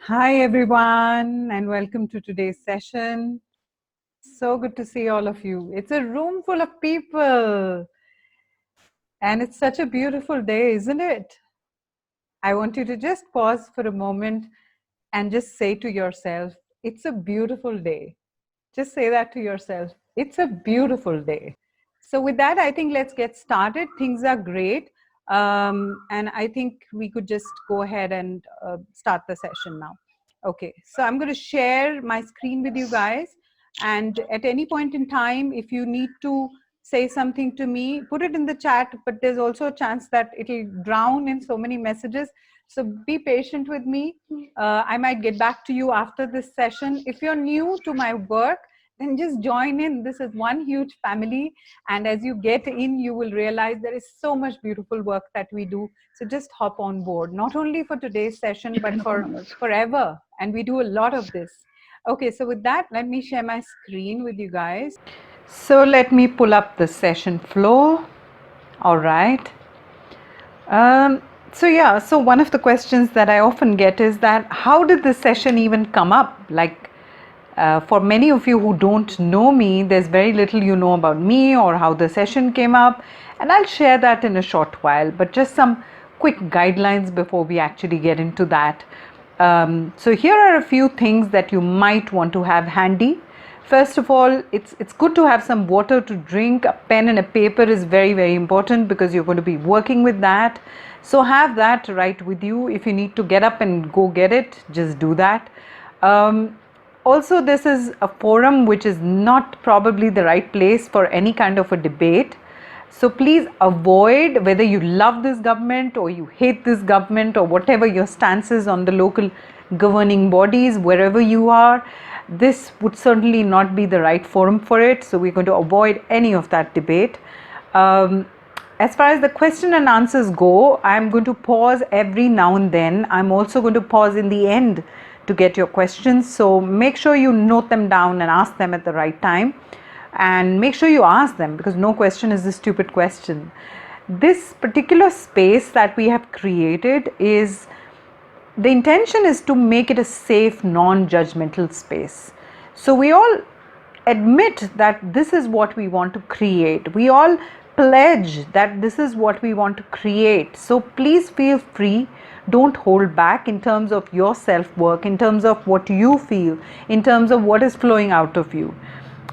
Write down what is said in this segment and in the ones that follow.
Hi, everyone, and welcome to today's session. So good to see all of you. It's a room full of people, and it's such a beautiful day, isn't it? I want you to just pause for a moment and just say to yourself, it's a beautiful day. Just say that to yourself. It's a beautiful day. So, with that, I think let's get started. Things are great. And I think we could just go ahead and start the session now. Okay, so I'm going to share my screen with you guys. And at any point in time, if you need to say something to me, put it in the chat. But there's also a chance that it'll drown in so many messages. So be patient with me. I might get back to you after this session. If you're new to my work, then just join in. This is one huge family. And as you get in, you will realize there is so much beautiful work that we do. So just hop on board, not only for today's session, but for forever. And we do a lot of this. Okay, so with that, let me share my screen with you guys. So let me pull up the session flow. All right. So one of the questions that I often get is that how did this session even come up? For many of you who don't know me, there's very little you know about me or how the session came up, and I'll share that in a short while, but just some quick guidelines before we actually get into that. So here are a few things that you might want to have handy. First of all, it's good to have some water to drink. A pen and a paper is very, very important because you're going to be working with that. So have that right with you. If you need to get up and go get it, just do that. Also, this is a forum which is not probably the right place for any kind of a debate. So please avoid, whether you love this government or you hate this government or whatever your stance is on the local governing bodies, wherever you are, this would certainly not be the right forum for it. So we're going to avoid any of that debate. As far as the question and answers go, I'm going to pause every now and then. I'm also going to pause in the end to get your questions. So make sure you note them down and ask them at the right time. And make sure you ask them, because no question is a stupid question. This particular space that we have created is, the intention is to make it a safe, non-judgmental space. So we all admit that this is what we want to create. We all pledge that this is what we want to create. So please feel free. Don't hold back in terms of your self-work, in terms of what you feel, in terms of what is flowing out of you.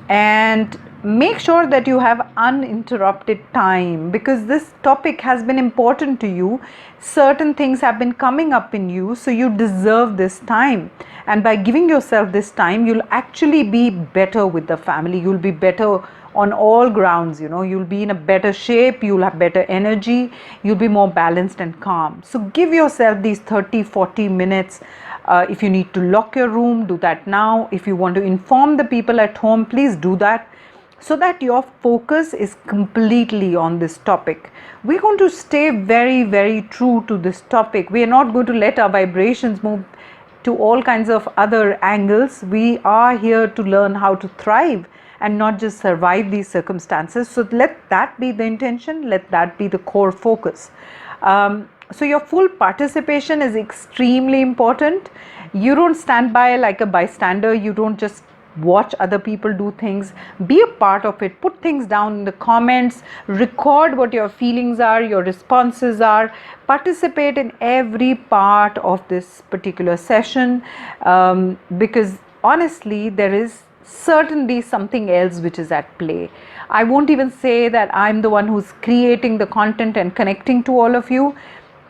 And make sure that you have uninterrupted time, because this topic has been important to you. Certain things have been coming up in you, so you deserve this time. And by giving yourself this time, you'll actually be better with the family. You'll be better on all grounds. You'll be in a better shape, you'll have better energy, you'll be more balanced and calm. So give yourself these 30-40 minutes. If you need to lock your room, do that now. If you want to inform the people at home, please do that, so that your focus is completely on this topic. We're going to stay very, very true to this topic. We are not going to let our vibrations move to all kinds of other angles. We are here to learn how to thrive and not just survive these circumstances. So let that be the intention, let that be the core focus. So your full participation is extremely important. You don't stand by like a bystander. You don't just watch other people do things. Be a part of it. Put things down in the comments. Record what your feelings are, your responses are. Participate in every part of this particular session, because honestly, there is certainly something else which is at play. I won't even say that I'm the one who's creating the content and connecting to all of you.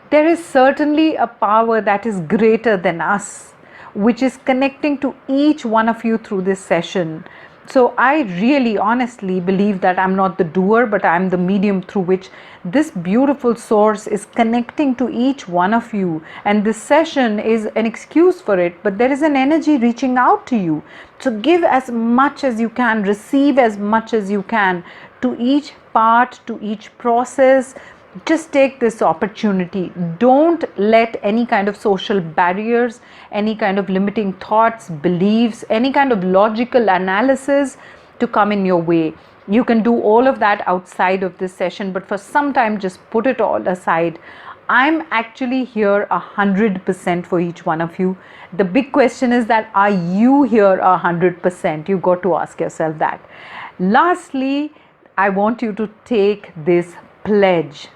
There is certainly a power that is greater than us, which is connecting to each one of you through this session. So I really honestly believe that I'm not the doer, but I'm the medium through which this beautiful source is connecting to each one of you. And this session is an excuse for it, but there is an energy reaching out to you. So give as much as you can, receive as much as you can to each part, to each process. Just take this opportunity. Don't let any kind of social barriers, any kind of limiting thoughts, beliefs, any kind of logical analysis to come in your way. You can do all of that outside of this session, but for some time, just put it all aside. I'm actually here 100% for each one of you. The big question is that, are you here 100%? You got to ask yourself that. Lastly, I want you to take this pledge.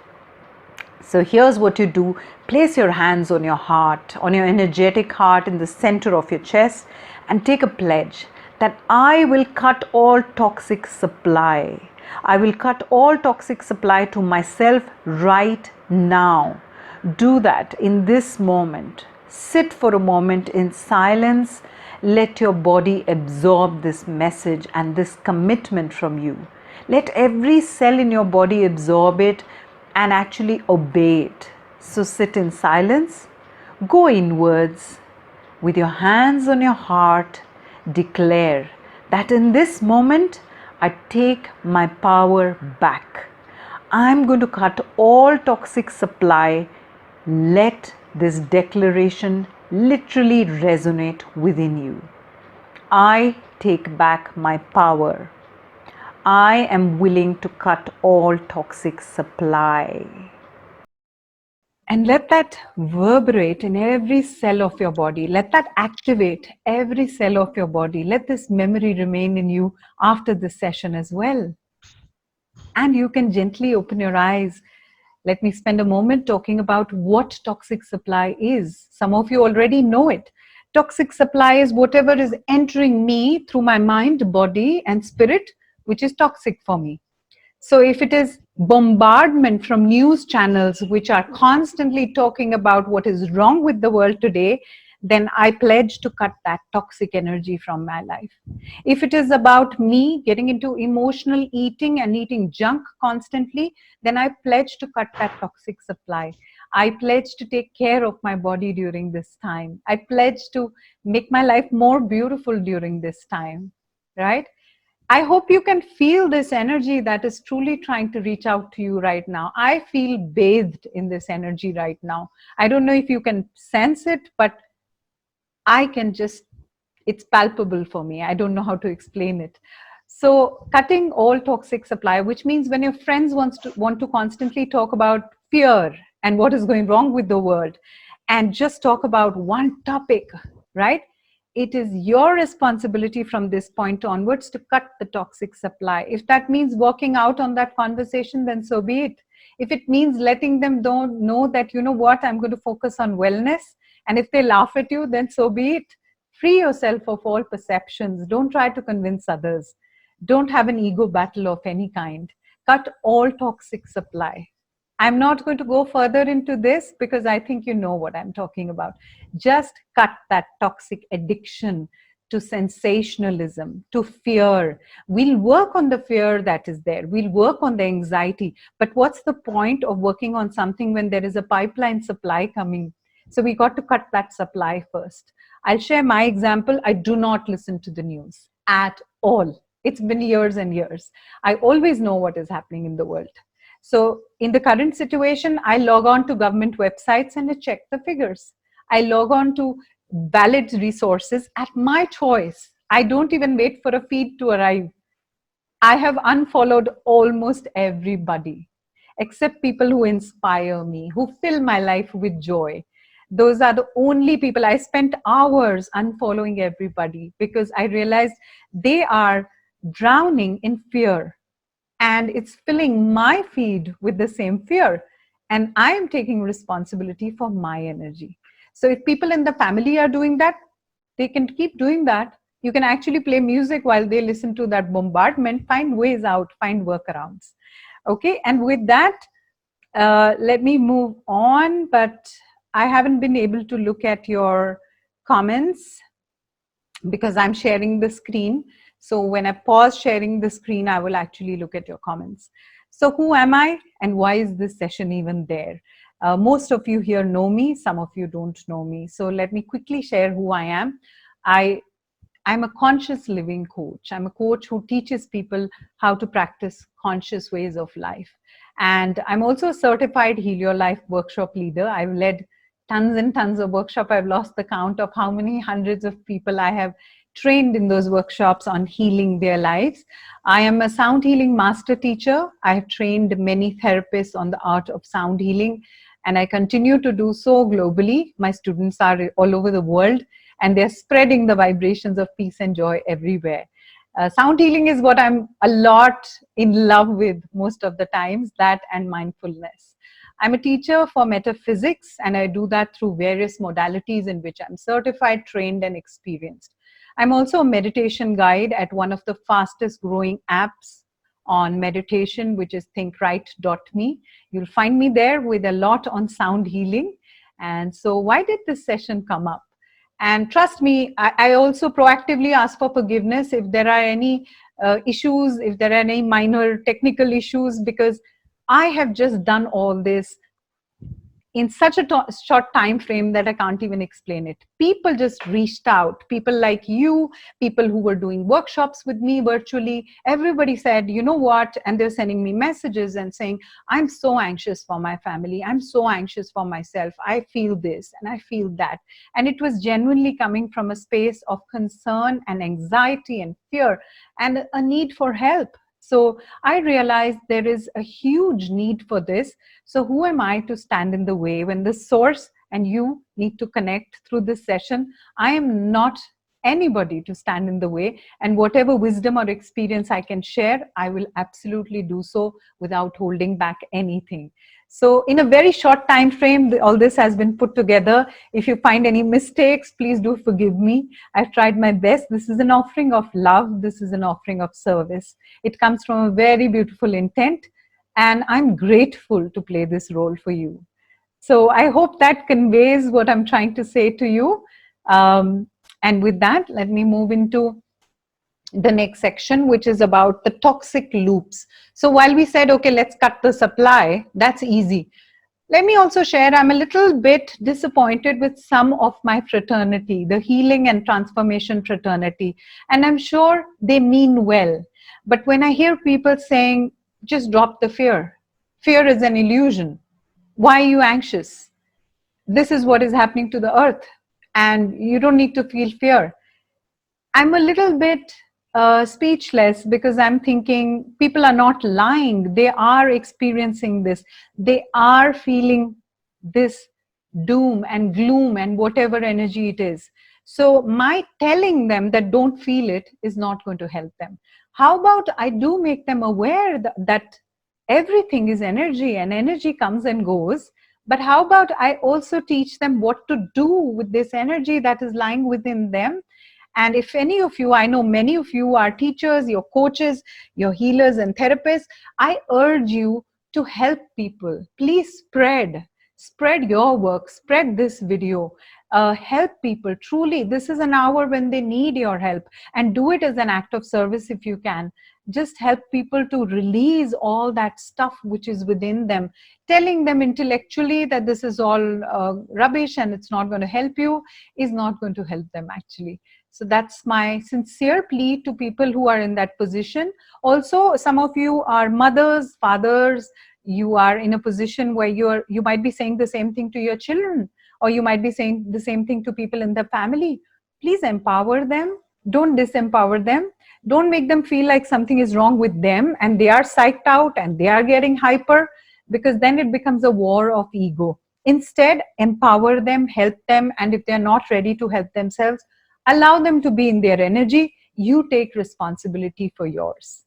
So here's what you do. Place your hands on your heart, on your energetic heart in the center of your chest, and take a pledge that I will cut all toxic supply. I will cut all toxic supply to myself right now. Do that in this moment. Sit for a moment in silence. Let your body absorb this message and this commitment from you. Let every cell in your body absorb it and actually obey it. So sit in silence, go inwards, with your hands on your heart, declare that in this moment I take my power back. I'm going to cut all toxic supply. Let this declaration literally resonate within you. I take back my power. I am willing to cut all toxic supply. And let that reverberate in every cell of your body. Let that activate every cell of your body. Let this memory remain in you after this session as well. And you can gently open your eyes. Let me spend a moment talking about what toxic supply is. Some of you already know it. Toxic supply is whatever is entering me through my mind, body, and spirit, which is toxic for me. So if it is bombardment from news channels which are constantly talking about what is wrong with the world today, then I pledge to cut that toxic energy from my life. If it is about me getting into emotional eating and eating junk constantly, then I pledge to cut that toxic supply. I pledge to take care of my body during this time. I pledge to make my life more beautiful during this time, right? I hope you can feel this energy that is truly trying to reach out to you right now. I feel bathed in this energy right now. I don't know if you can sense it, but I can just, it's palpable for me. I don't know how to explain it. So cutting all toxic supply, which means when your friends want to constantly talk about fear and what is going wrong with the world and just talk about one topic, right? It is your responsibility from this point onwards to cut the toxic supply. If that means walking out on that conversation, then so be it. If it means letting them know that, you know what, I'm going to focus on wellness, and if they laugh at you, then so be it. Free yourself of all perceptions. Don't try to convince others. Don't have an ego battle of any kind. Cut all toxic supply. I'm not going to go further into this because I think you know what I'm talking about. Just cut that toxic addiction to sensationalism, to fear. We'll work on the fear that is there. We'll work on the anxiety. But what's the point of working on something when there is a pipeline supply coming? So we got to cut that supply first. I'll share my example. I do not listen to the news at all. It's been years and years. I always know what is happening in the world. So in the current situation, I log on to government websites and I check the figures. I log on to valid resources at my choice. I don't even wait for a feed to arrive. I have unfollowed almost everybody, except people who inspire me, who fill my life with joy. Those are the only people. I spent hours unfollowing everybody because I realized they are drowning in fear. And it's filling my feed with the same fear. And I am taking responsibility for my energy. So if people in the family are doing that, they can keep doing that. You can actually play music while they listen to that bombardment, find ways out, find workarounds. Okay, and with that, let me move on, but I haven't been able to look at your comments because I'm sharing the screen. So when I pause sharing the screen, I will actually look at your comments. So who am I and why is this session even there? Most of you here know me, some of you don't know me. So let me quickly share who I am. I'm a conscious living coach. I'm a coach who teaches people how to practice conscious ways of life. And I'm also a certified Heal Your Life workshop leader. I've led tons and tons of workshops. I've lost the count of how many hundreds of people I have trained in those workshops on healing their lives. I am a sound healing master teacher. I have trained many therapists on the art of sound healing. and I continue to do so globally. My students are all over the world, and they're spreading the vibrations of peace and joy everywhere. Sound healing is what I'm a lot in love with most of the times, that and mindfulness. I'm a teacher for metaphysics, and I do that through various modalities in which I'm certified, trained, and experienced. I'm also a meditation guide at one of the fastest growing apps on meditation, which is thinkright.me. You'll find me there with a lot on sound healing. And so, why did this session come up? And trust me, I also proactively ask for forgiveness if there are any issues, if there are any minor technical issues, because I have just done all this in such a short time frame that I can't even explain it. People just reached out, people like you, people who were doing workshops with me virtually, everybody said, you know what, and they're sending me messages and saying, I'm so anxious for my family, I'm so anxious for myself, I feel this and I feel that. And it was genuinely coming from a space of concern and anxiety and fear and a need for help. So I realized there is a huge need for this. So who am I to stand in the way when the source and you need to connect through this session? I am not anybody to stand in the way, and whatever wisdom or experience I can share, I will absolutely do so without holding back anything. So in a very short time frame, all this has been put together. If you find any mistakes, please do forgive me. I've tried my best. This is an offering of love. This is an offering of service. It comes from a very beautiful intent, and I'm grateful to play this role for you. So I hope that conveys what I'm trying to say to you. And with that, let me move into the next section, which is about the toxic loops. So while we said, okay, let's cut the supply, that's easy. Let me also share, I'm a little bit disappointed with some of my fraternity, the healing and transformation fraternity. And I'm sure they mean well. But when I hear people saying, just drop the fear. Fear is an illusion. Why are you anxious? This is what is happening to the earth, and you don't need to feel fear. I'm a little bit speechless, because I'm thinking people are not lying. They are experiencing this. They are feeling this doom and gloom and whatever energy it is. So my telling them that don't feel it is not going to help them. How about I do make them aware that everything is energy and energy comes and goes. But how about I also teach them what to do with this energy that is lying within them? And if any of you, I know many of you are teachers, your coaches, your healers and therapists, I urge you to help people. Please spread your work, spread this video, help people. Truly, this is an hour when they need your help, and do it as an act of service if you can. Just help people to release all that stuff which is within them. Telling them intellectually that this is all rubbish and it's not going to help you is not going to help them actually. So that's my sincere plea to people who are in that position. Also, some of you are mothers, fathers, you are in a position where you might be saying the same thing to your children, or you might be saying the same thing to people in the family. Please empower them. Don't disempower them. Don't make them feel like something is wrong with them and they are psyched out and they are getting hyper, because then it becomes a war of ego. Instead, empower them, help them, and if they're not ready to help themselves, allow them to be in their energy. You take responsibility for yours.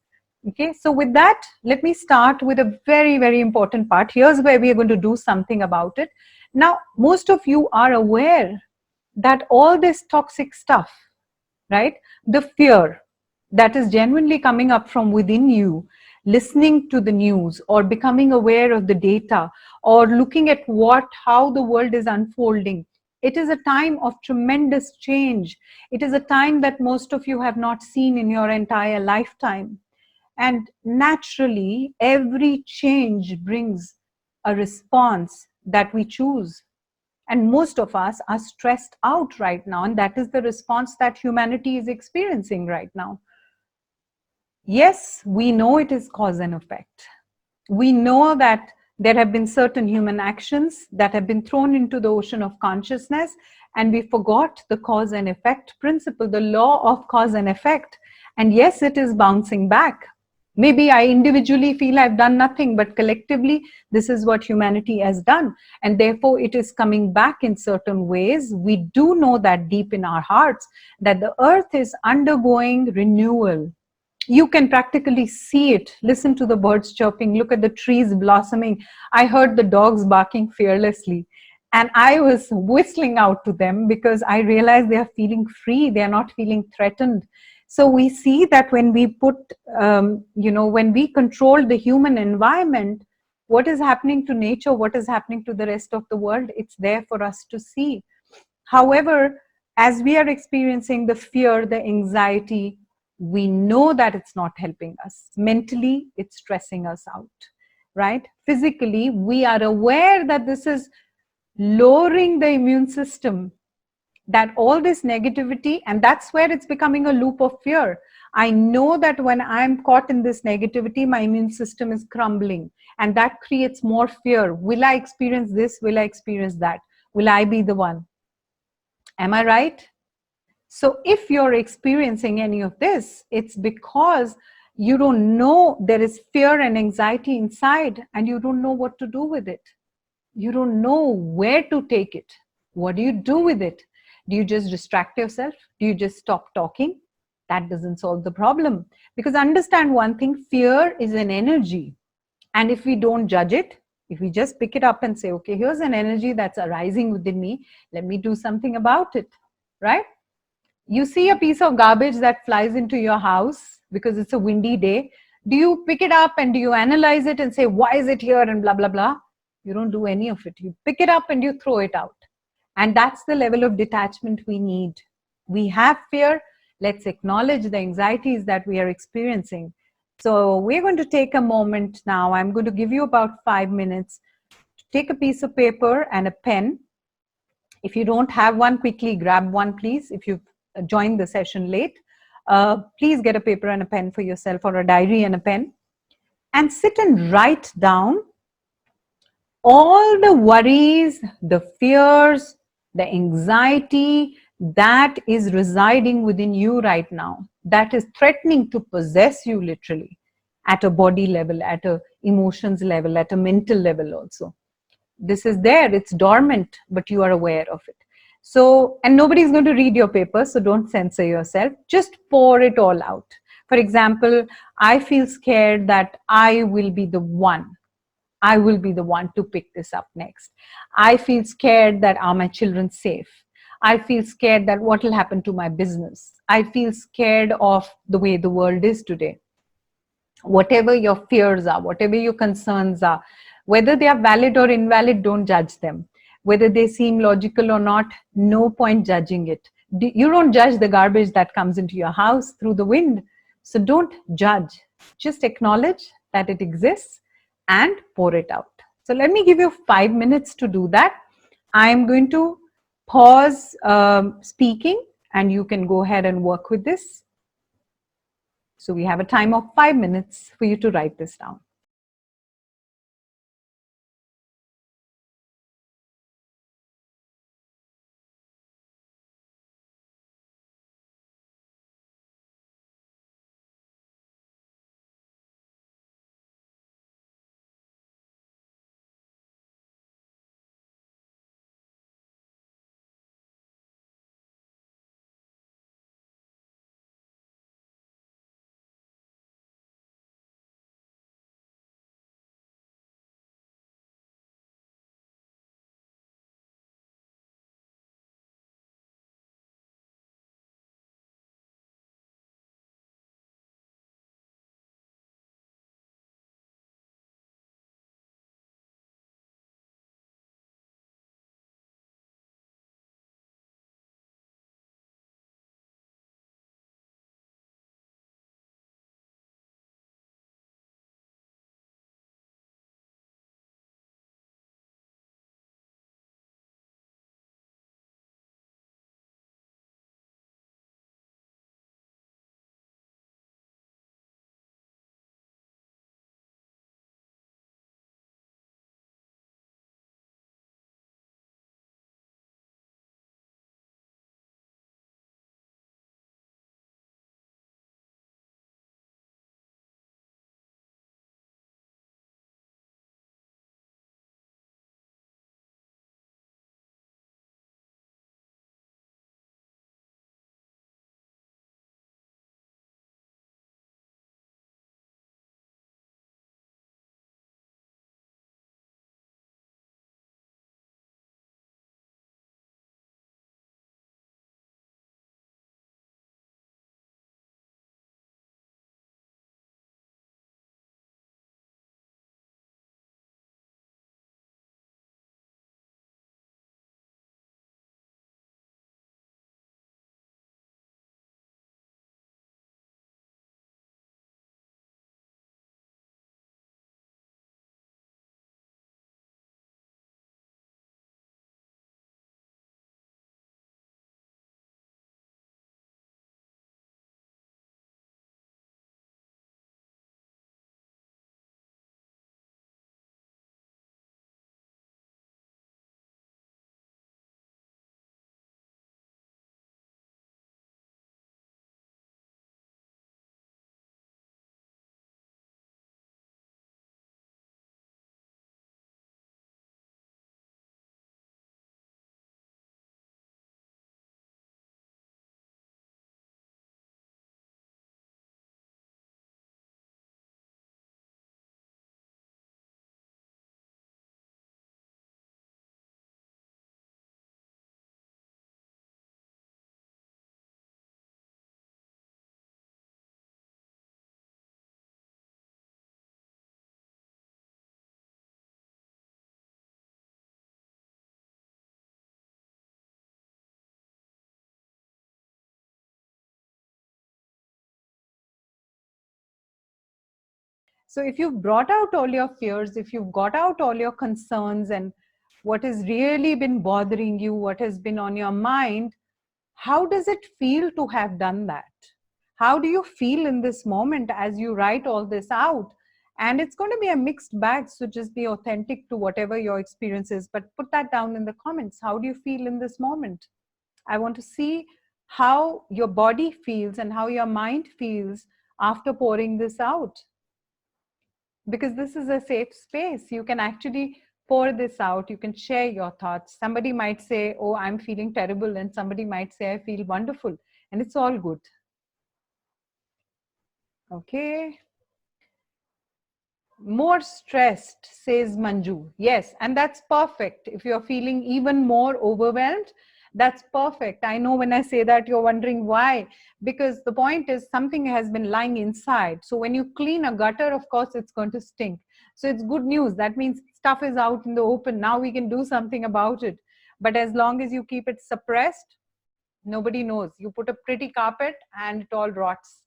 Okay, so with that, let me start with a very, very important part. Here's where we are going to do something about it. Now, most of you are aware that all this toxic stuff, right? The fear that is genuinely coming up from within you, listening to the news or becoming aware of the data or looking at how the world is unfolding. It is a time of tremendous change. It is a time that most of you have not seen in your entire lifetime. And naturally, every change brings a response that we choose. And most of us are stressed out right now, and that is the response that humanity is experiencing right now. Yes, we know it is cause and effect. We know that there have been certain human actions that have been thrown into the ocean of consciousness, and we forgot the cause and effect principle, the law of cause and effect. And yes, it is bouncing back. Maybe I individually feel I've done nothing, but collectively, this is what humanity has done. And therefore, it is coming back in certain ways. We do know that deep in our hearts that the earth is undergoing renewal. You can practically see it. Listen to the birds chirping, look at the trees blossoming. I heard the dogs barking fearlessly. And I was whistling out to them because I realized they are feeling free, they are not feeling threatened. So we see that when we put, when we control the human environment, what is happening to nature, what is happening to the rest of the world, it's there for us to see. However, as we are experiencing the fear, the anxiety, we know that it's not helping us. Mentally, it's stressing us out, right? Physically, we are aware that this is lowering the immune system, that all this negativity, and that's where it's becoming a loop of fear. I know that when I'm caught in this negativity, my immune system is crumbling, and that creates more fear. Will I experience this? Will I experience that? Will I be the one? Am I right? So if you're experiencing any of this, it's because you don't know, there is fear and anxiety inside, and you don't know what to do with it. You don't know where to take it. What do you do with it? Do you just distract yourself? Do you just stop talking? That doesn't solve the problem. Because understand one thing, fear is an energy. And if we don't judge it, if we just pick it up and say, okay, here's an energy that's arising within me, let me do something about it, right? You see a piece of garbage that flies into your house because it's a windy day. Do you pick it up and do you analyze it and say, why is it here and blah, blah, blah? You don't do any of it. You pick it up and you throw it out. And that's the level of detachment we need. We have fear. Let's acknowledge the anxieties that we are experiencing. So we're going to take a moment now. I'm going to give you about 5 minutes. Take a piece of paper and a pen. If you don't have one, quickly grab one, please. If you've joined the session late, please get a paper and a pen for yourself, or a diary and a pen, and sit and write down all the worries, the fears, the anxiety that is residing within you right now, that is threatening to possess you literally, at a body level, at a emotions level, at a mental level also. This is there, it's dormant, but you are aware of it. So, and nobody's going to read your paper, so don't censor yourself, just pour it all out. For example, I feel scared that I will be the one to pick this up next. I feel scared that are my children safe? I feel scared that what will happen to my business? I feel scared of the way the world is today. Whatever your fears are, whatever your concerns are, whether they are valid or invalid, don't judge them. Whether they seem logical or not, no point judging it. You don't judge the garbage that comes into your house through the wind. So don't judge. Just acknowledge that it exists and pour it out. So let me give you 5 minutes to do that. I'm going to pause speaking, and you can go ahead and work with this. So we have a time of 5 minutes for you to write this down. So if you've brought out all your fears, if you've got out all your concerns and what has really been bothering you, what has been on your mind, how does it feel to have done that? How do you feel in this moment as you write all this out? And it's going to be a mixed bag, so just be authentic to whatever your experience is, but put that down in the comments. How do you feel in this moment? I want to see how your body feels and how your mind feels after pouring this out, because this is a safe space. You can actually pour this out, you can share your thoughts. Somebody might say, oh, I'm feeling terrible, and somebody might say, I feel wonderful, and it's all good. Okay. More stressed, says Manju. Yes, and that's perfect. If you're feeling even more overwhelmed, that's perfect. I know when I say that, you're wondering why. Because the point is, something has been lying inside. So when you clean a gutter, of course, it's going to stink. So it's good news. That means stuff is out in the open. Now we can do something about it. But as long as you keep it suppressed, nobody knows. You put a pretty carpet and it all rots.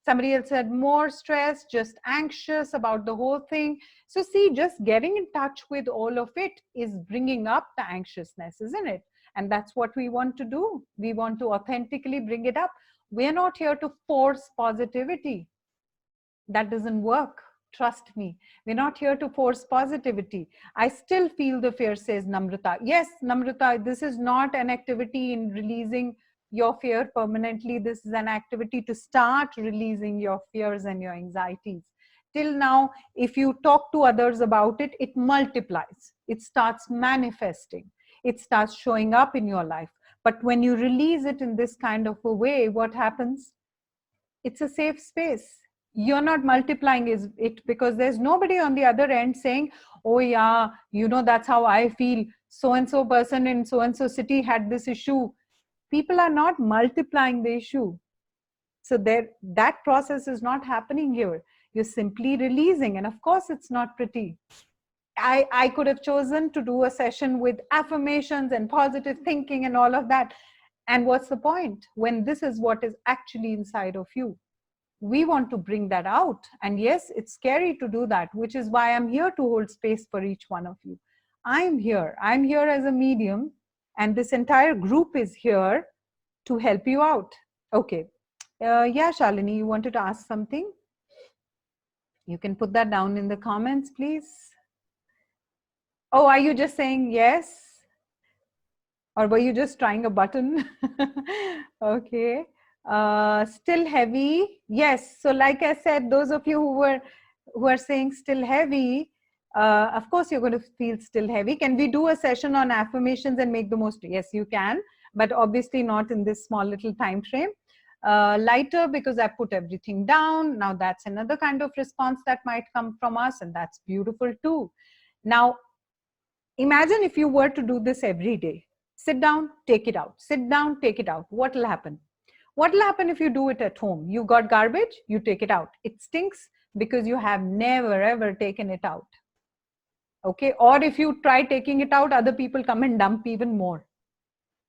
Somebody else said more stress, just anxious about the whole thing. So see, just getting in touch with all of it is bringing up the anxiousness, isn't it? And that's what we want to do. We want to authentically bring it up. We're not here to force positivity. That doesn't work. Trust me. We're not here to force positivity. I still feel the fear, says Namrata. Yes, Namrata, this is not an activity in releasing your fear permanently. This is an activity to start releasing your fears and your anxieties. Till now, if you talk to others about it, it multiplies. It starts manifesting. It starts showing up in your life. But when you release it in this kind of a way, what happens? It's a safe space. You're not multiplying it, because there's nobody on the other end saying, oh yeah, that's how I feel, so and so person in so and so city had this issue. People are not multiplying the issue. So that process is not happening here. You're simply releasing, and of course it's not pretty. I could have chosen to do a session with affirmations and positive thinking and all of that, and what's the point when this is what is actually inside of you? We want to bring that out. And yes, it's scary to do that, which is why I'm here to hold space for each one of you. I'm here as a medium, and this entire group is here to help you out. Okay. Yeah, Shalini, you wanted to ask something? You can put that down in the comments, please. Oh, are you just saying yes? Or were you just trying a button? Okay. Still heavy. Yes. So like I said, those of you who are saying still heavy, of course you're going to feel still heavy. Can we do a session on affirmations and make the most? Yes, you can, but obviously not in this small little time frame. Lighter because I put everything down. Now that's another kind of response that might come from us, and that's beautiful too. Now, imagine if you were to do this every day. Sit down, take it out. Sit down, take it out. What will happen? What will happen if you do it at home? You got garbage, you take it out. It stinks because you have never ever taken it out. Okay, or if you try taking it out, other people come and dump even more.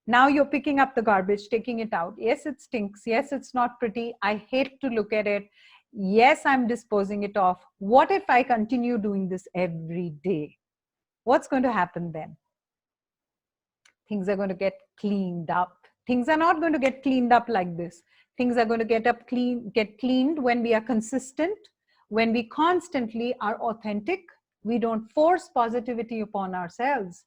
Now you're picking up the garbage, taking it out. Yes, it stinks. Yes, it's not pretty. I hate to look at it. Yes, I'm disposing it off. What if I continue doing this every day? What's going to happen then? Things are going to get cleaned up. Things are not going to get cleaned up like this. Things are going to get cleaned when we are consistent, when we constantly are authentic. We don't force positivity upon ourselves.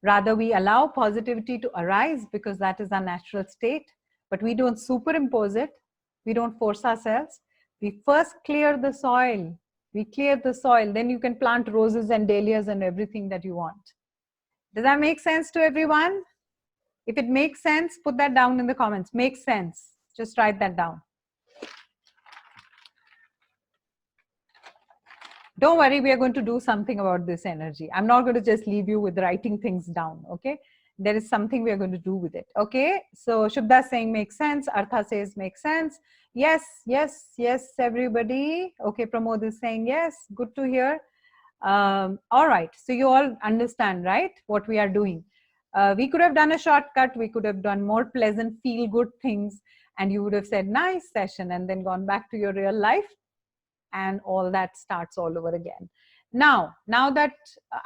Rather, we allow positivity to arise because that is our natural state. But we don't superimpose it. We don't force ourselves. We first clear the soil. We clear the soil. Then you can plant roses and dahlias and everything that you want. Does that make sense to everyone? If it makes sense, put that down in the comments. Makes sense. Just write that down. Don't worry, we are going to do something about this energy. I'm not going to just leave you with writing things down, okay? There is something we are going to do with it, okay? So Shubda saying makes sense. Artha says makes sense. Yes, yes, yes, everybody. Okay, Pramod is saying yes. Good to hear. All right, so you all understand, right, what we are doing. We could have done a shortcut. We could have done more pleasant, feel-good things, and you would have said, nice session, and then gone back to your real life. and all that starts all over again. Now that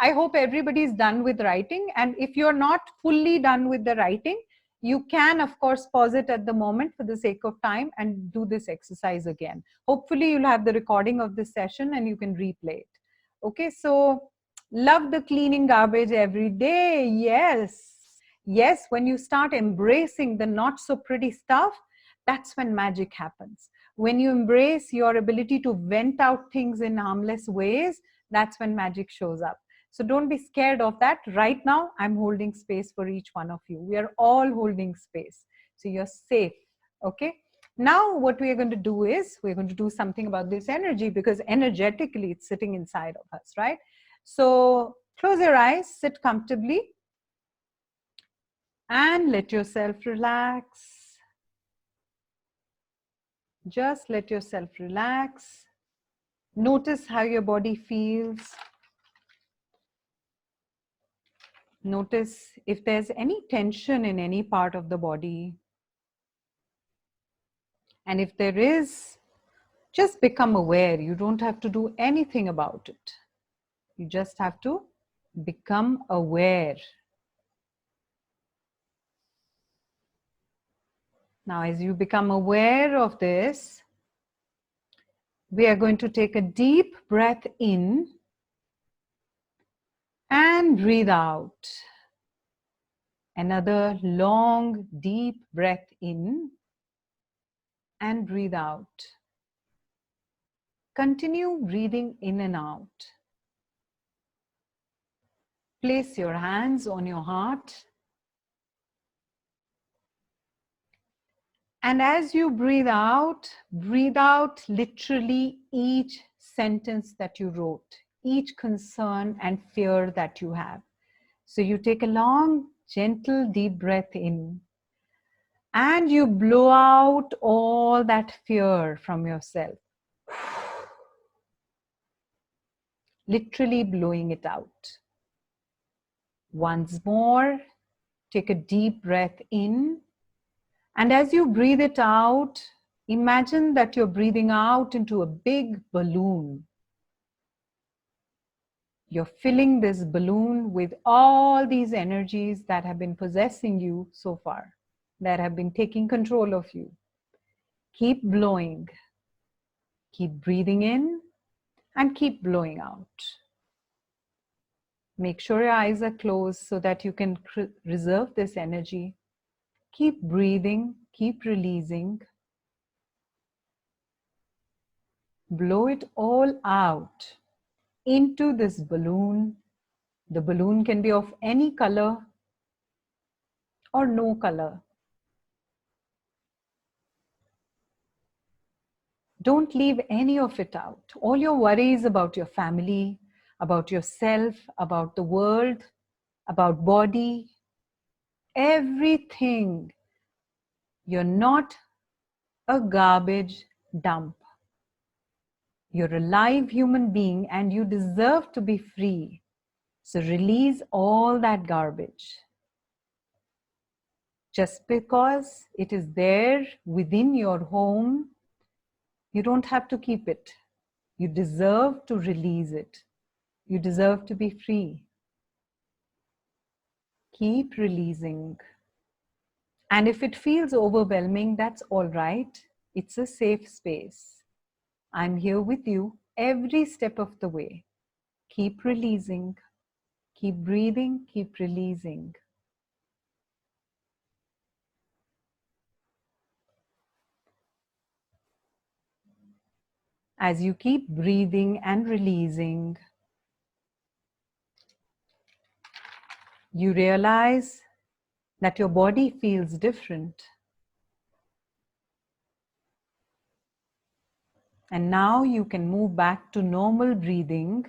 I hope everybody's done with writing, and if you're not fully done with the writing, you can of course pause it at the moment for the sake of time and do this exercise again. Hopefully you'll have the recording of this session and you can replay it. Okay, so love the cleaning garbage every day. Yes, when you start embracing the not so pretty stuff, that's when magic happens. When you embrace your ability to vent out things in harmless ways, that's when magic shows up. So don't be scared of that. Right now, I'm holding space for each one of you. We are all holding space. So you're safe. Okay. Now, what we are going to do is we're going to do something about this energy, because energetically it's sitting inside of us, right? So close your eyes, sit comfortably, and let yourself relax. Just let yourself relax. Notice how your body feels. Notice if there's any tension in any part of the body. And if there is, just become aware. You don't have to do anything about it. You just have to become aware. Now, as you become aware of this, we are going to take a deep breath in and breathe out. Another long, deep breath in and breathe out. Continue breathing in and out. Place your hands on your heart. And as you breathe out literally each sentence that you wrote, each concern and fear that you have. So you take a long, gentle, deep breath in, and you blow out all that fear from yourself. Literally blowing it out. Once more, take a deep breath in. And as you breathe it out, imagine that you're breathing out into a big balloon. You're filling this balloon with all these energies that have been possessing you so far, that have been taking control of you. Keep blowing. Keep breathing in and keep blowing out. Make sure your eyes are closed so that you can reserve this energy. Keep breathing, keep releasing. Blow it all out into this balloon. The balloon can be of any color or no color. Don't leave any of it out. All your worries about your family, about yourself, about the world, about body, everything. You're not a garbage dump. You're a live human being and you deserve to be free. So release all that garbage. Just because it is there within your home, you don't have to keep it. You deserve to release it. You deserve to be free. Keep releasing. And if it feels overwhelming, that's all right. It's a safe space. I'm here with you every step of the way. Keep releasing. Keep breathing. Keep releasing. As you keep breathing and releasing, you realize that your body feels different. And now you can move back to normal breathing.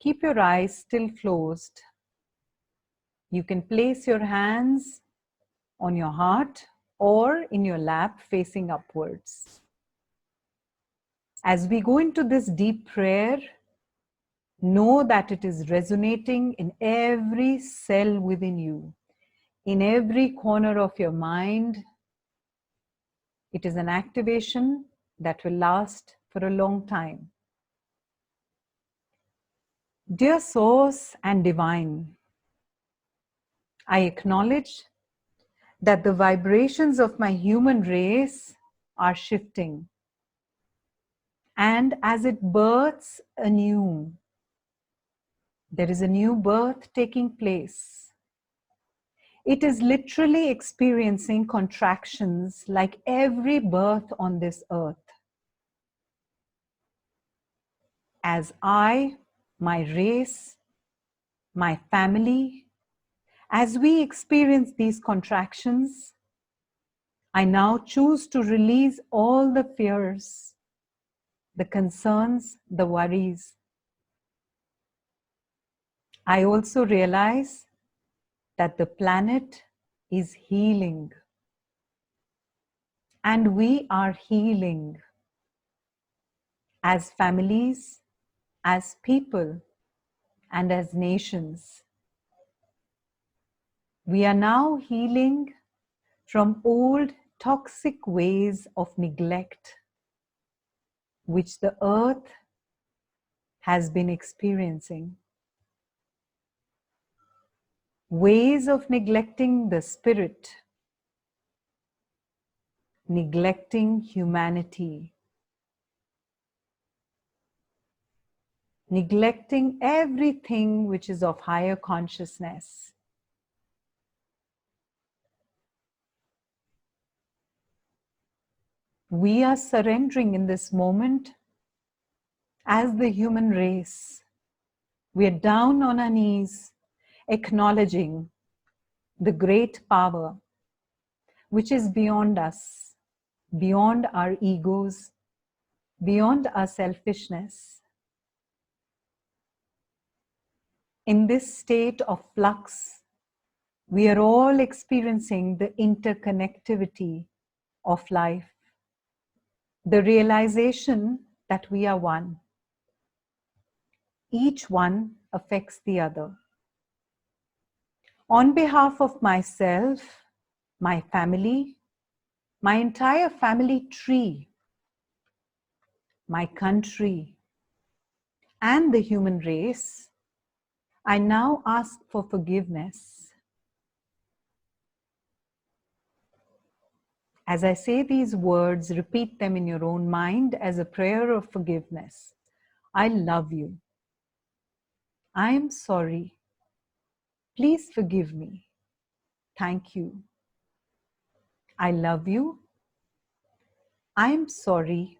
Keep your eyes still closed. You can place your hands on your heart or in your lap facing upwards. As we go into this deep prayer, know that it is resonating in every cell within you, in every corner of your mind. It is an activation that will last for a long time. Dear Source and Divine, I acknowledge that the vibrations of my human race are shifting. And as it births anew, there is a new birth taking place. It is literally experiencing contractions like every birth on this earth. As I, my race, my family, as we experience these contractions, I now choose to release all the fears, the concerns, the worries. I also realize that the planet is healing and we are healing as families, as people, and as nations. We are now healing from old toxic ways of neglect which the earth has been experiencing. Ways of neglecting the spirit, neglecting humanity, neglecting everything which is of higher consciousness. We are surrendering in this moment as the human race. We are down on our knees, acknowledging the great power which is beyond us, beyond our egos, beyond our selfishness. In this state of flux, we are all experiencing the interconnectivity of life, the realization that we are one. Each one affects the other. On behalf of myself, my family, my entire family tree, my country, and the human race, I now ask for forgiveness. As I say these words, repeat them in your own mind as a prayer of forgiveness. I love you. I am sorry. Please forgive me. Thank you. I love you. I am sorry.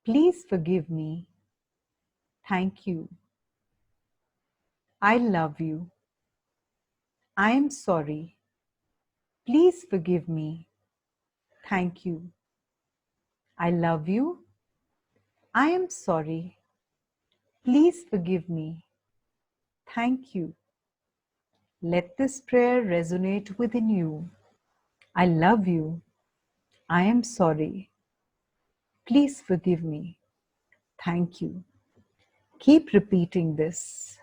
Please forgive me. Thank you. I love you. I am sorry. Please forgive me. Thank you. I love you. I am sorry. Please forgive me. Thank you. Let this prayer resonate within you. I love you. I am sorry. Please forgive me. Thank you. Keep repeating this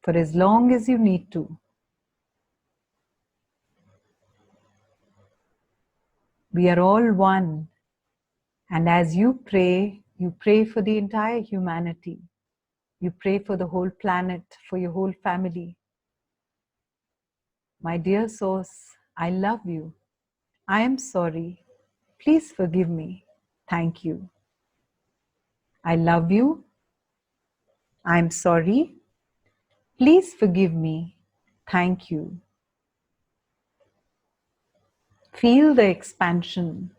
for as long as you need to. We are all one. And as you pray for the entire humanity. You pray for the whole planet, for your whole family. My dear Source, I love you. I am sorry. Please forgive me. Thank you. I love you. I am sorry. Please forgive me. Thank you. Feel the expansion.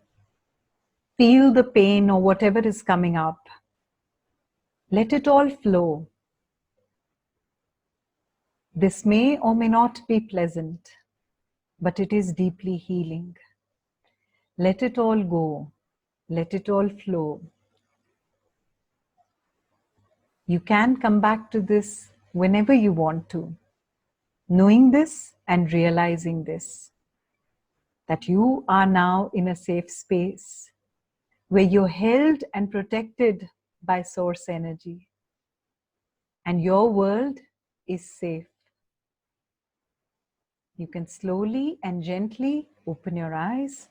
Feel the pain or whatever is coming up. Let it all flow. This may or may not be pleasant, but it is deeply healing. Let it all go. Let it all flow. You can come back to this whenever you want to, knowing this and realizing this, that you are now in a safe space where you're held and protected by source energy, and your world is safe. You can slowly and gently open your eyes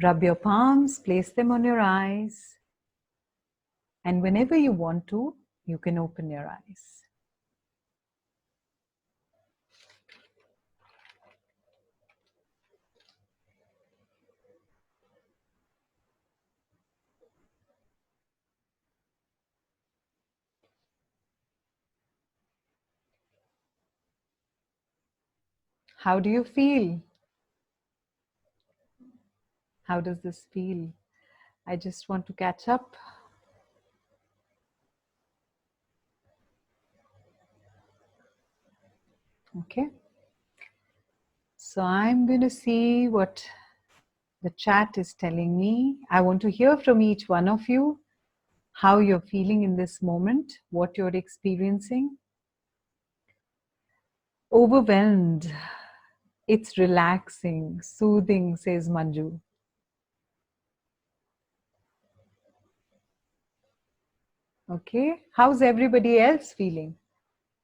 Rub your palms, place them on your eyes, and whenever you want to, you can open your eyes. How do you feel? How does this feel? I just want to catch up. Okay. So I'm going to see what the chat is telling me. I want to hear from each one of you how you're feeling in this moment, what you're experiencing. Overwhelmed. It's relaxing, soothing, says Manju. Okay. How's everybody else feeling?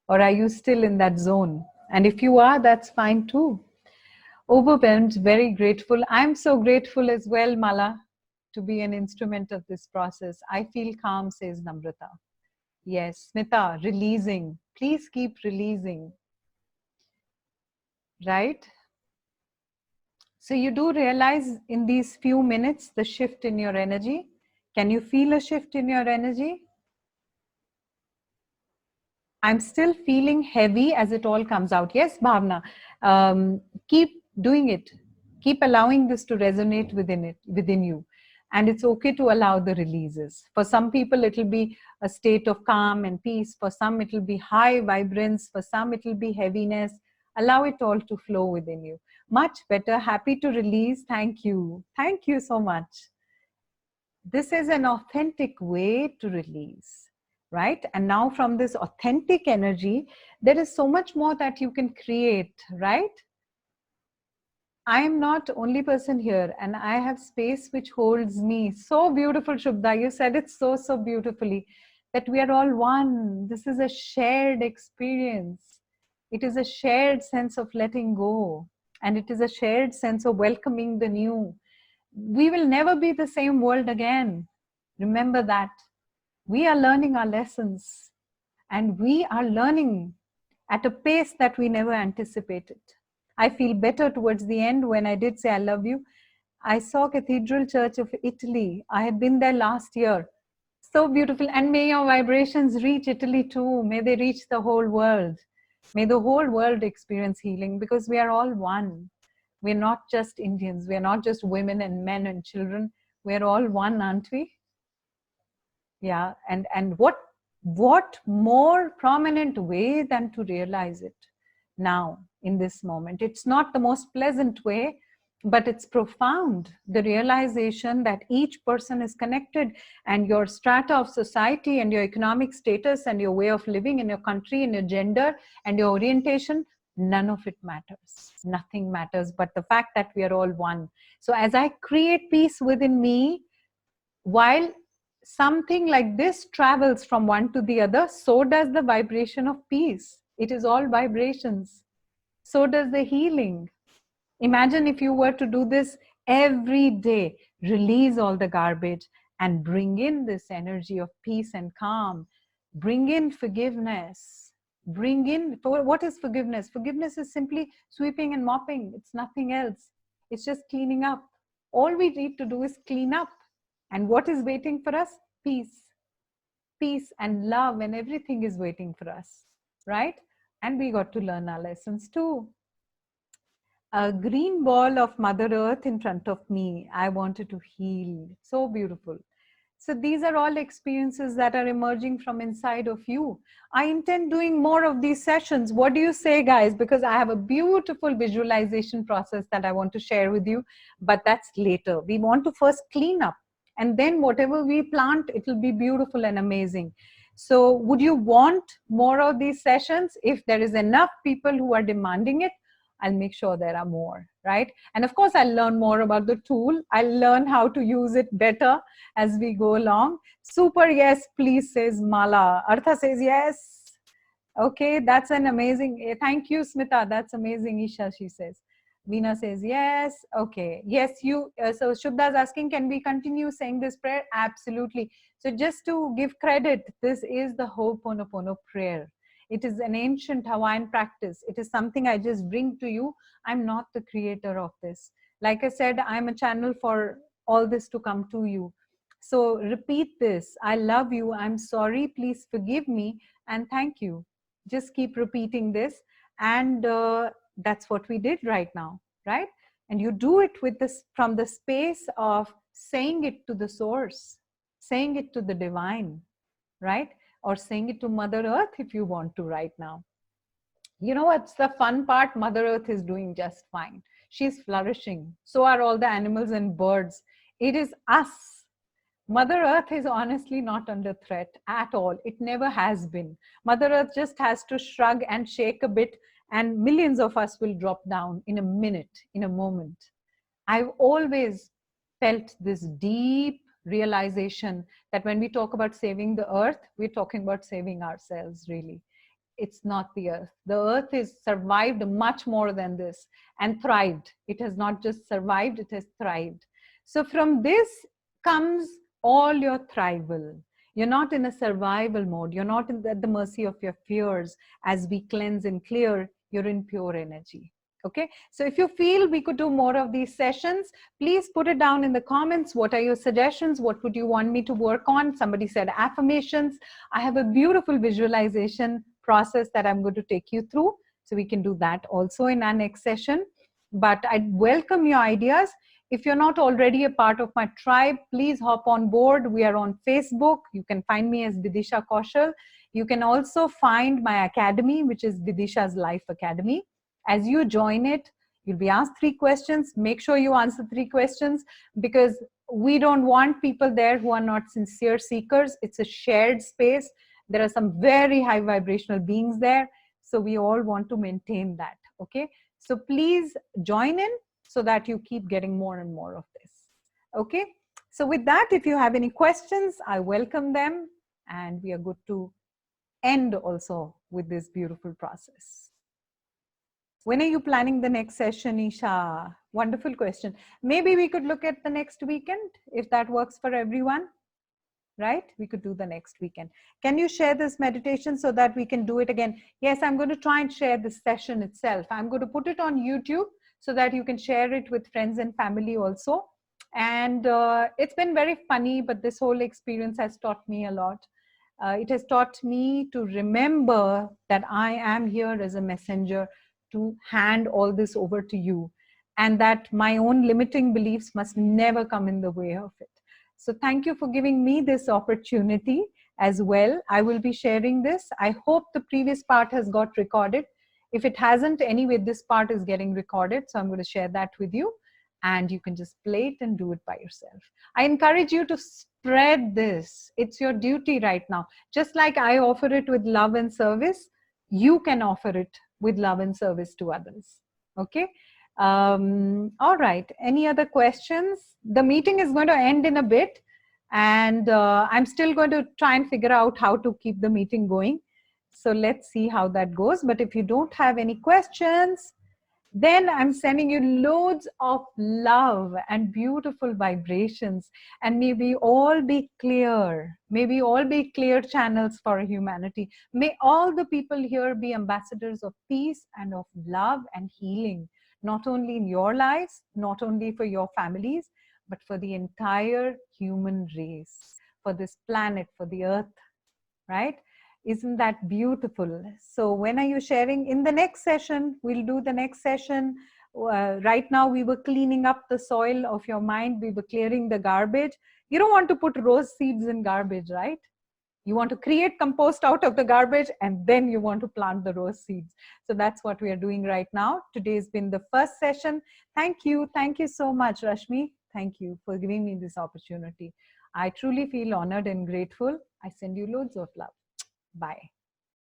Or are you still in that zone? And if you are, that's fine too. Overwhelmed, very grateful. I'm so grateful as well, Mala, to be an instrument of this process. I feel calm, says Namrata. Yes, Smita, releasing. Please keep releasing. Right? So you do realize in these few minutes the shift in your energy. Can you feel a shift in your energy? I'm still feeling heavy as it all comes out. Yes, Bhavna, keep doing it. Keep allowing this to resonate within you. And it's okay to allow the releases. For some people, it'll be a state of calm and peace. For some, it'll be high vibrance. For some, it'll be heaviness. Allow it all to flow within you. Much better. Happy to release. Thank you. Thank you so much. This is an authentic way to release, right? And now from this authentic energy, there is so much more that you can create, right? I am not only person here, and I have space which holds me. So beautiful, Shubda. You said it so, so beautifully, that we are all one. This is a shared experience. It is a shared sense of letting go. And it is a shared sense of welcoming the new. We will never be the same world again. Remember that. We are learning our lessons, and we are learning at a pace that we never anticipated. I feel better towards the end when I did say I love you. I saw Cathedral Church of Italy. I had been there last year. So beautiful. And may your vibrations reach Italy too. May they reach the whole world. May the whole world experience healing, because we are all one. We're not just Indians. We're not just women and men and children. We're all one, aren't we? Yeah. And what more prominent way than to realize it now in this moment? It's not the most pleasant way, but it's profound. The realization that each person is connected, and your strata of society and your economic status and your way of living in your country and your gender and your orientation, none of it matters. Nothing matters but the fact that we are all one. So as I create peace within me, while something like this travels from one to the other, so does the vibration of peace. It is all vibrations. So does the healing. Imagine if you were to do this every day, release all the garbage and bring in this energy of peace and calm. Bring in forgiveness. Bring in, what is forgiveness? Forgiveness is simply sweeping and mopping. It's nothing else. It's just cleaning up. All we need to do is clean up. And what is waiting for us? Peace. Peace and love, and everything is waiting for us, right? And we got to learn our lessons too. A green ball of Mother Earth in front of me. I wanted to heal. So beautiful. So these are all experiences that are emerging from inside of you. I intend doing more of these sessions. What do you say, guys? Because I have a beautiful visualization process that I want to share with you, but that's later. We want to first clean up, and then whatever we plant, it will be beautiful and amazing. So would you want more of these sessions? If there is enough people who are demanding it, I'll make sure there are more, right? And of course, I'll learn more about the tool. I'll learn how to use it better as we go along. Super yes, please, says Mala. Artha says yes. Okay, that's an amazing, thank you, Smita. That's amazing, Isha, she says. Veena says yes. Okay. Yes, you. So Shubda is asking, can we continue saying this prayer? Absolutely. So just to give credit, this is the Ho'oponopono prayer. It is an ancient Hawaiian practice. It is something I just bring to you. I'm not the creator of this. Like I said, I'm a channel for all this to come to you. So repeat this. I love you. I'm sorry. Please forgive me. And thank you. Just keep repeating this. And that's what we did right now, right? And you do it with this from the space of saying it to the source, saying it to the divine, right? Or saying it to Mother Earth if you want to right now. You know what's the fun part? Mother Earth is doing just fine. She's flourishing. So are all the animals and birds. It is us. Mother Earth is honestly not under threat at all. It never has been. Mother Earth just has to shrug and shake a bit, and millions of us will drop down in a minute, in a moment. I've always felt this deep realization that when we talk about saving the earth, we're talking about saving ourselves, really. It's not the earth. The earth has survived much more than this and thrived. It has not just survived, it has thrived. So from this comes all your thrival. You're not in a survival mode. You're not at the mercy of your fears. As we cleanse and clear, you're in pure energy. Okay, so if you feel we could do more of these sessions, please put it down in the comments. What are your suggestions? What would you want me to work on? Somebody said affirmations. I have a beautiful visualization process that I'm going to take you through. So we can do that also in our next session. But I welcome your ideas. If you're not already a part of my tribe, please hop on board. We are on Facebook. You can find me as Vidisha Kaushal. You can also find my academy, which is Vidisha's Life Academy. As you join it, you'll be asked 3 questions. Make sure you answer 3 questions, because we don't want people there who are not sincere seekers. It's a shared space. There are some very high vibrational beings there. So we all want to maintain that. Okay. So please join in so that you keep getting more and more of this. Okay. So with that, if you have any questions, I welcome them. And we are good to end also with this beautiful process. When are you planning the next session, Isha? Wonderful question. Maybe we could look at the next weekend if that works for everyone, right? We could do the next weekend. Can you share this meditation so that we can do it again? Yes, I'm going to try and share this session itself. I'm going to put it on YouTube so that you can share it with friends and family also. And it's been very funny, but this whole experience has taught me a lot. It has taught me to remember that I am here as a messenger to hand all this over to you, and that my own limiting beliefs must never come in the way of it. So thank you for giving me this opportunity as well. I will be sharing this. I hope the previous part has got recorded. If it hasn't, anyway, this part is getting recorded. So I'm going to share that with you, and you can just play it and do it by yourself. I encourage you to spread this. It's your duty right now. Just like I offer it with love and service, you can offer it with love and service to others. Okay. All right. Any other questions? The meeting is going to end in a bit, and I'm still going to try and figure out how to keep the meeting going. So let's see how that goes. But if you don't have any questions, then I'm sending you loads of love and beautiful vibrations. And may we all be clear. May we all be clear channels for humanity. May all the people here be ambassadors of peace and of love and healing, not only in your lives, not only for your families, but for the entire human race, for this planet, for the earth, right? Isn't that beautiful? So when are you sharing? In the next session, we'll do the next session. Right now, we were cleaning up the soil of your mind. We were clearing the garbage. You don't want to put rose seeds in garbage, right? You want to create compost out of the garbage, and then you want to plant the rose seeds. So that's what we are doing right now. Today's been the first session. Thank you. Thank you so much, Rashmi. Thank you for giving me this opportunity. I truly feel honored and grateful. I send you loads of love. Bye.